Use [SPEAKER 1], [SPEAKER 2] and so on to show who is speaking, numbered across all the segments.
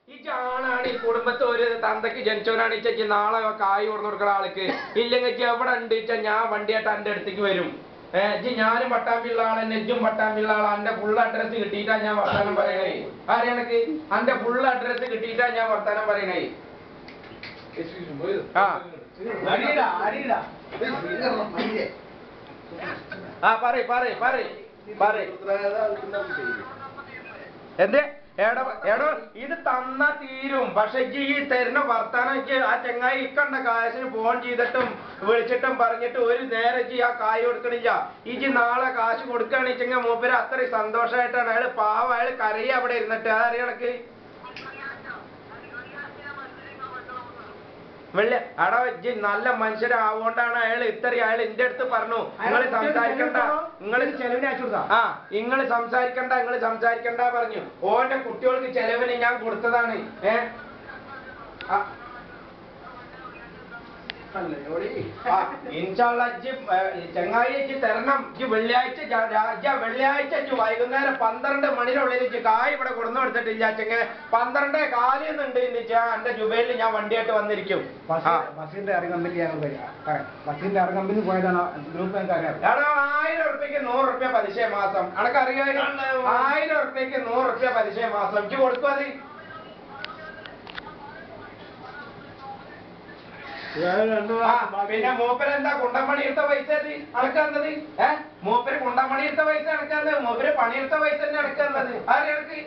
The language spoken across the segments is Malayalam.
[SPEAKER 1] ഈ ആണാണ് ഈ കുടുംബത്തെ ഒരു തന്തക്ക് ജനിച്ചവനാണ് ചേച്ചി നാളെ കായ് കൊടുന്നു കൊടുക്കുന്ന ആൾക്ക് ഇല്ലെങ്കിൽ എവിടെ ഉണ്ട് ഞാൻ വണ്ടിയായിട്ട് എന്റെ അടുത്തേക്ക് വരും. ഞാനും പട്ടാമ്പിള്ള ആളെ നെജും പട്ടാമ്പിള്ള ആളെ എന്റെ ഫുൾ അഡ്രസ് കിട്ടിയിട്ടാ ഞാൻ വർത്താനം പറയണേ. ആരെയാണക്ക് എന്റെ ഫുൾ അഡ്രസ് കിട്ടിയിട്ടാ ഞാൻ വർത്താനം പറയണേ. എന്തേ എടോ ഇത് തന്നാ തീരും. പക്ഷെ ഈ തരുന്ന വർത്താനം ആ ചെങ്ങായി ഇക്കണ്ട കാശിന് ഫോൺ ചെയ്തിട്ടും വിളിച്ചിട്ടും പറഞ്ഞിട്ട് ഒരു നേരം ആ കായ് കൊടുക്കണില്ല. ഈ നാളെ കാശ് കൊടുക്കുകയാണെന്ന് മൂപ്പര് അത്രയും സന്തോഷമായിട്ടാണ് അയാൾ പാവം അയാൾ കരയ അവിടെ ഇരുന്നിട്ട്. അതറിയണക്ക് വെള്ളി അടോ ഇജ്ജ് നല്ല മനുഷ്യരാവുകൊണ്ടാണ് അയാൾ ഇത്രയും അയാൾ എന്റെ അടുത്ത് പറഞ്ഞു നിങ്ങൾ സംസാരിക്കണ്ട നിങ്ങൾ സംസാരിക്കണ്ട പറഞ്ഞു. ഓന്റെ കുട്ടികൾക്ക് ചെലവിന് ഞാൻ കൊടുത്തതാണ്. ചങ്ങായി തരണം. വെള്ളിയാഴ്ച വൈകുന്നേരം 12 മണിനുള്ളിൽ കായ് ഇവിടെ കൊടുന്നു കൊടുത്തിട്ടില്ല. ചെങ്ങ 12 കാലിന്നുണ്ട് എന്റെ ജുബൈലിൽ ഞാൻ വണ്ടിയായിട്ട് വന്നിരിക്കും.
[SPEAKER 2] ബസ്സിന്റെ കമ്പനി പോയതാണ് ഗ്രൂപ്പ്.
[SPEAKER 1] 1000 ഉറുപ്പ്യക്ക് 100 ഉറുപ്പ്യ പലിശ മാസം. അനക്കറിയാം 1000 ഉറുപ്പ്യക്ക് 100 ഉറുപ്പ്യ പലിശ മാസം. എനിക്ക് കൊടുക്കും അത്. പിന്നെ മൂപ്പര് എന്താ കുണ്ടമ്പണിയെടുത്ത പൈസ അടക്കുന്നത്? മൂപ്പര് കുണ്ടമ്പണിയെടുത്ത പൈസ അടക്കുന്നത്? മൂപ്പര് പണിയെടുത്ത പൈസ തന്നെ അടക്കുന്നത്? ആരെടുക്ക്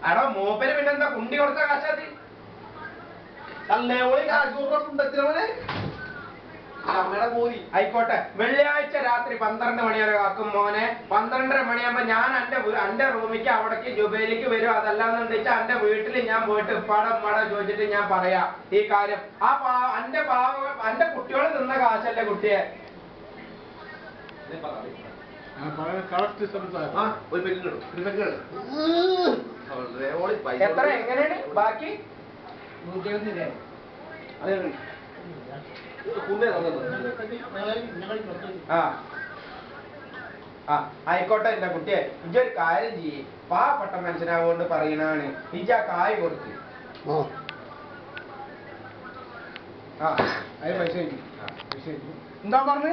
[SPEAKER 1] അടോ മൂപ്പര് പിന്നെന്താ കുണ്ടി കൊടുത്ത കാശാത്? ആയിക്കോട്ടെ. വെള്ളിയാഴ്ച രാത്രി 12 മണി വരെ കാക്കും മോനെ. 12:30 മണിയാകുമ്പോ ഞാൻ എന്റെ റൂമിലേക്ക് അവിടേക്ക് ജുബൈലിക്ക് വരും. അതല്ലാന്ന് വെച്ചാൽ എന്റെ വീട്ടിൽ ഞാൻ പോയിട്ട് ഉപ്പാടെ ചോദിച്ചിട്ട് ഞാൻ പറയാം ഈ കാര്യം. എന്റെ കുട്ടിയോട് നിന്ന കാശല്ലേ കുട്ടിയെ. എത്ര എങ്ങനെയാണ് ബാക്കി? ആയിക്കോട്ടെ എന്റെ കുട്ടിയെ. ഇജൊരു കാര്യം ചെയ്യേ. പാവപ്പെട്ട മനുഷ്യനാവുകൊണ്ട് പറയണാണ്. ഇജ കായ് കൊടുത്ത്
[SPEAKER 2] പൈസ എന്താ പറഞ്ഞു?